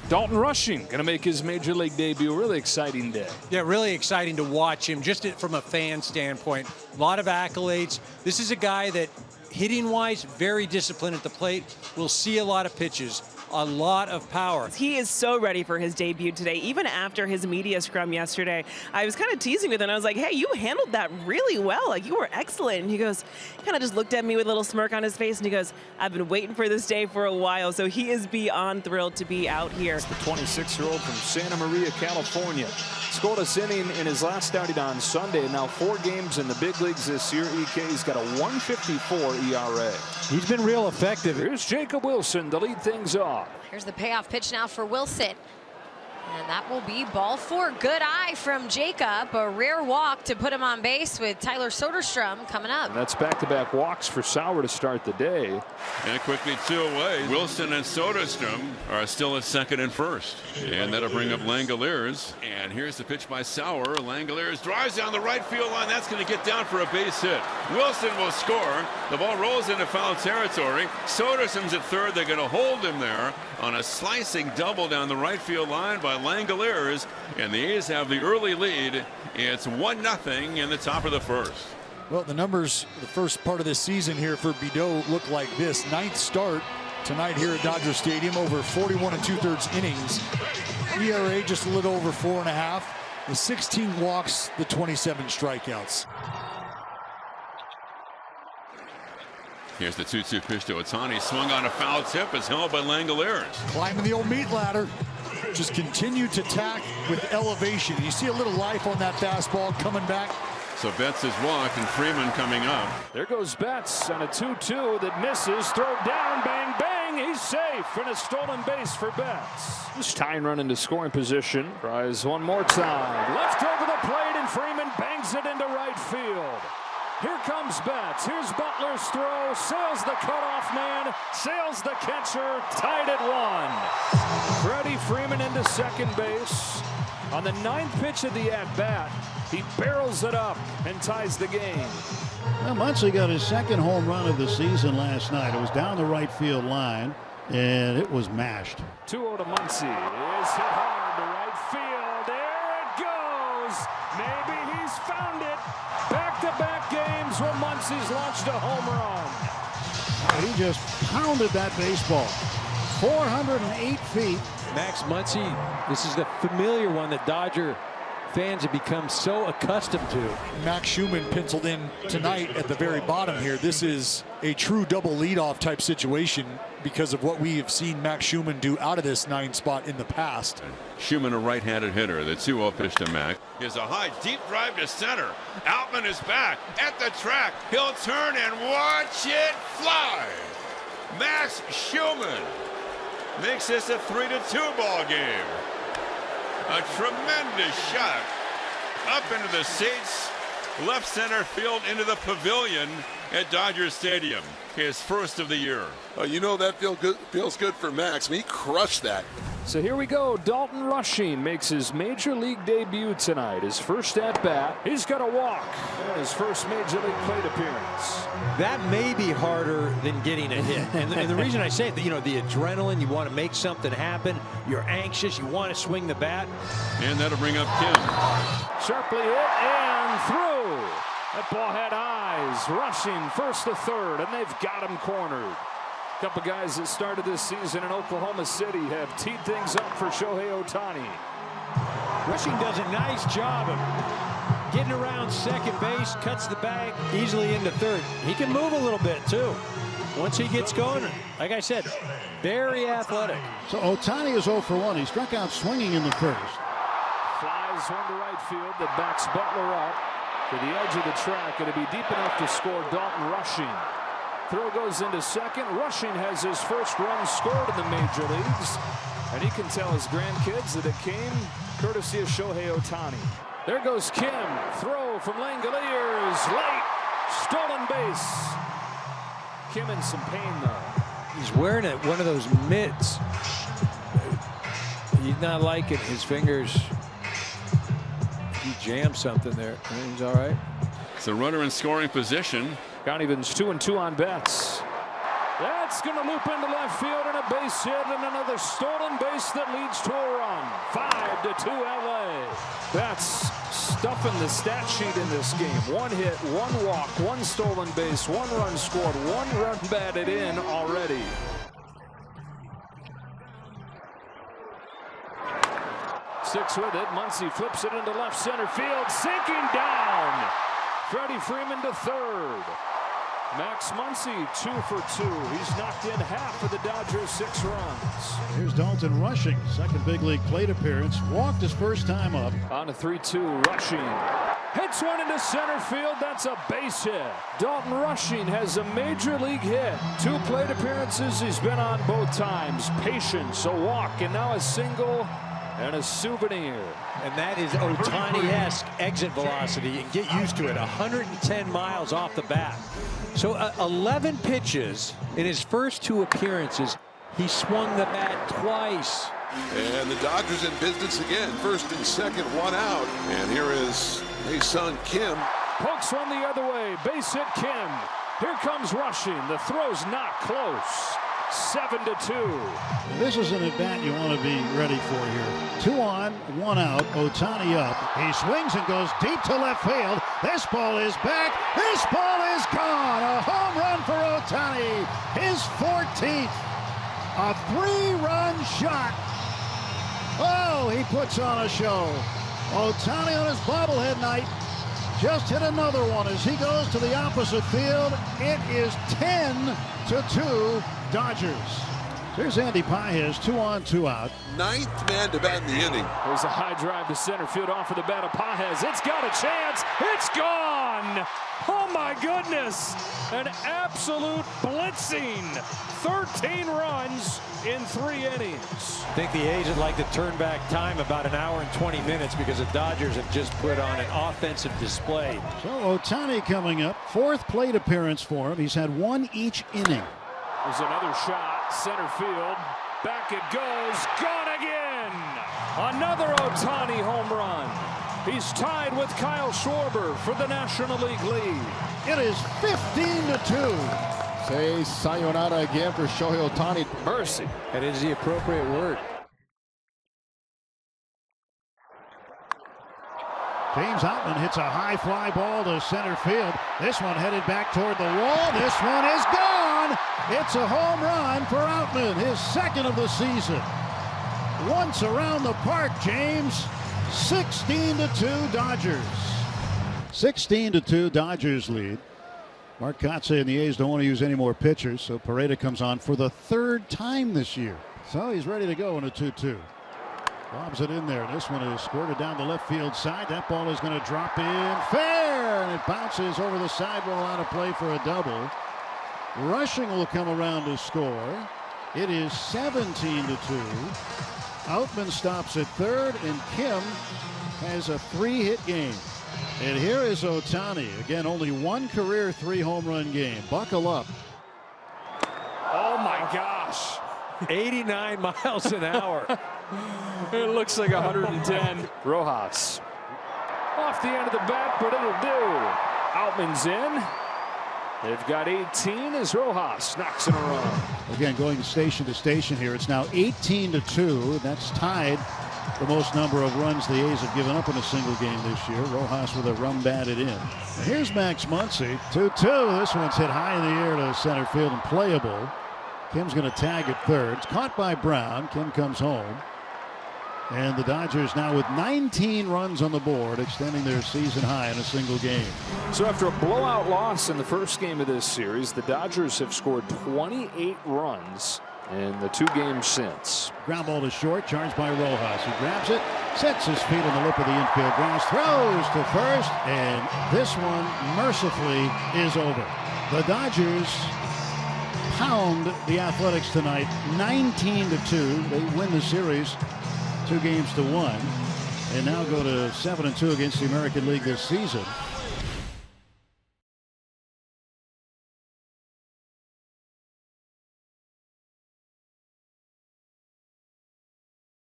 Dalton Rushing going to make his major league debut. Really exciting day. Yeah, really exciting to watch him just from a fan standpoint. A lot of accolades. This is a guy that hitting-wise, very disciplined at the plate. We'll see a lot of pitches. A lot of power. He is so ready for his debut today. Even after his media scrum yesterday, I was kind of teasing with him. I was like, hey, you handled that really well. Like, you were excellent. And he goes, kind of just looked at me with a little smirk on his face, and he goes, I've been waiting for this day for a while. So he is beyond thrilled to be out here. The 26-year-old from Santa Maria, California. Scored a inning in his last outing on Sunday. Now 4 games in the big leagues this year. EK's got a 1.54 ERA. He's been real effective. Here's Jacob Wilson to lead things off. Here's the payoff pitch now for Wilson. And that will be ball 4. Good eye from Jacob. A rare walk to put him on base with Tyler Soderstrom coming up. And that's back-to-back walks for Sauer to start the day. And quickly 2 away. Wilson and Soderstrom are still at second and first. And that'll bring up Langoliers. And here's the pitch by Sauer. Langoliers drives down the right field line. That's going to get down for a base hit. Wilson will score. The ball rolls into foul territory. Soderstrom's at third. They're going to hold him there on a slicing double down the right field line by Langoliers, and the A's have the early lead. It's 1-0 in the top of the first. Well, the numbers the first part of this season here for Bideau look like this. 9th start tonight here at Dodger Stadium, over 41 2/3 innings. ERA just a little over 4.5. The 16 walks, the 27 strikeouts. Here's the 2-2 pitch to Ohtani. Swung on a foul tip. Is held by Langoliers. Climbing the old meat ladder. Just continue to tack with elevation. You see a little life on that fastball coming back. So Betts is walked and Freeman coming up. There goes Betts on a 2-2 that misses. Throw down, bang, bang. He's safe, and a stolen base for Betts. This tying run into scoring position. Tries one more time. Left over the plate, and Freeman bangs it into right field. Here comes Betts. Here's Butler's throw. Sails the cutoff man. Sails the catcher. Tied at 1. Freddie Freeman into second base. On the 9th pitch of the at-bat, he barrels it up and ties the game. Well, Muncy got his 2nd home run of the season last night. It was down the right field line, and it was mashed. 2-0 to Muncy. Is hit hard to right field. There it goes. Maybe he's found it. Back-to-back games where Muncy's launched a home run. He just pounded that baseball. 408 feet. Max Muncy, this is the familiar one that Dodger fans have become so accustomed to. Max Schuman penciled in tonight at the very bottom here. This is a true double leadoff type situation because of what we have seen Max Schuman do out of this 9 spot in the past. Schuman, a right-handed hitter. The 2-0 pitch to Max. Here's a high, deep drive to center. Outman is back at the track. He'll turn and watch it fly. Max Schuman makes this a 3-2 ball game. A tremendous shot up into the seats, left center field into the pavilion at Dodger Stadium. His first of the year. Oh, you know that feels good for Max. I mean, he crushed that. So here we go. Dalton Rushing makes his major league debut tonight. His first at bat. He's got a walk. His first major league plate appearance. That may be harder than getting a hit. And the reason I say that, you know, the adrenaline, you want to make something happen. You're anxious. You want to swing the bat. And that'll bring up Kim. Sharply hit and through. That ball had eyes. Rushing first to third, and they've got him cornered. A couple guys that started this season in Oklahoma City have teed things up for Shohei Ohtani. Rushing does a nice job of getting around second base, cuts the bag easily into third. He can move a little bit too. Once he gets going, like I said, very athletic. So Ohtani is 0 for 1. He struck out swinging in the first. Flies one to right field that backs Butler up to the edge of the track. It'll be deep enough to score Dalton Rushing. Throw goes into second. Rushing has his first run scored in the major leagues. And he can tell his grandkids that it came courtesy of Shohei Ohtani. There goes Kim. Throw from Langoliers. Late. Stolen base. Kim in some pain, though. He's wearing one of those mitts. He's not liking his fingers. He jammed something there. He's all right. It's a runner in scoring position. Count evens 2-2 on Betts. That's going to loop into left field and a base hit and another stolen base that leads to a run. 5-2 LA. That's stuffing the stat sheet in this game. 1 hit, 1 walk, 1 stolen base, 1 run scored, 1 run batted in already. Six with it. Muncy flips it into left center field. Sinking down. Freddie Freeman to third. Max Muncy 2 for 2. He's knocked in half of the Dodgers' 6 runs. Here's Dalton Rushing, second big league plate appearance. Walked his first time up. On a 3-2, Rushing hits one into center field. That's a base hit. Dalton Rushing has a major league hit. 2 plate appearances. He's been on both times. Patience, a walk, and now a single and a souvenir. And that is Ohtani-esque exit velocity, and get used to it. 110 miles off the bat. So 11 pitches in his first 2 appearances. He swung the bat twice. And the Dodgers in business again. First and second, 1 out. And here is Son Kim. Pokes one the other way. Base hit Kim. Here comes Rushing. The throw's not close. 7-2. This is an at-bat you want to be ready for here. 2 on, 1 out. Ohtani up. He swings and goes deep to left field. This ball is back. This ball is gone. A home run for Ohtani. His 14th. A 3-run shot. Oh, he puts on a show. Ohtani on his bobblehead night just hit another one as he goes to the opposite field. It is 10-2 Dodgers. Here's Andy Pages, 2 on, 2 out. 9th man to bat in the inning. There's a high drive to center field off of the bat of Pages. It's got a chance. It's gone. Oh my goodness. An absolute blitzing. 13 runs in 3 innings. I think the A's would like to turn back time about an hour and 20 minutes because the Dodgers have just put on an offensive display. So Ohtani coming up, 4th plate appearance for him. He's had 1 each inning. There's another shot, center field. Back it goes, gone again. Another Ohtani home run. He's tied with Kyle Schwarber for the National League lead. It is 15-2. Say sayonara again for Shohei Ohtani. Mercy. That is the appropriate word. James Outman hits a high fly ball to center field. This one headed back toward the wall. This one is gone. It's a home run for Outman, his 2nd of the season. Once around the park, James. 16-2 Dodgers. 16-2 Dodgers lead. Mark Kotsay and the A's don't want to use any more pitchers, so Pareda comes on for the 3rd time this year. So he's ready to go in a 2-2. Lobs it in there. This one is squirted down the left field side. That ball is going to drop in fair, and it bounces over the sidewall out of play for a double. Rushing will come around to score. It is 17-2. Outman stops at 3rd, and Kim has a 3-hit game. And here is Ohtani. Again, only 1 career 3 home run game. Buckle up. Oh my gosh. 89 miles an hour. It looks like 110. Rojas. Off the end of the bat, but it'll do. Outman's in. They've got 18 as Rojas knocks in a run. Again, going to station here. It's now 18-2. That's tied the most number of runs the A's have given up in a single game this year. Rojas with a run batted in. Here's Max Muncy. 2-2. This one's hit high in the air to center field and playable. Kim's going to tag at 3rd. It's caught by Brown. Kim comes home. And the Dodgers now with 19 runs on the board, extending their season high in a single game. So after a blowout loss in the first game of this series, the Dodgers have scored 28 runs in the 2 games since. Ground ball to short, charged by Rojas. He grabs it, sets his feet on the lip of the infield grass, throws to first, and this one mercifully is over. The Dodgers pound the Athletics tonight, 19-2. They win the series 2-1, and now go to 7-2 against the American League this season.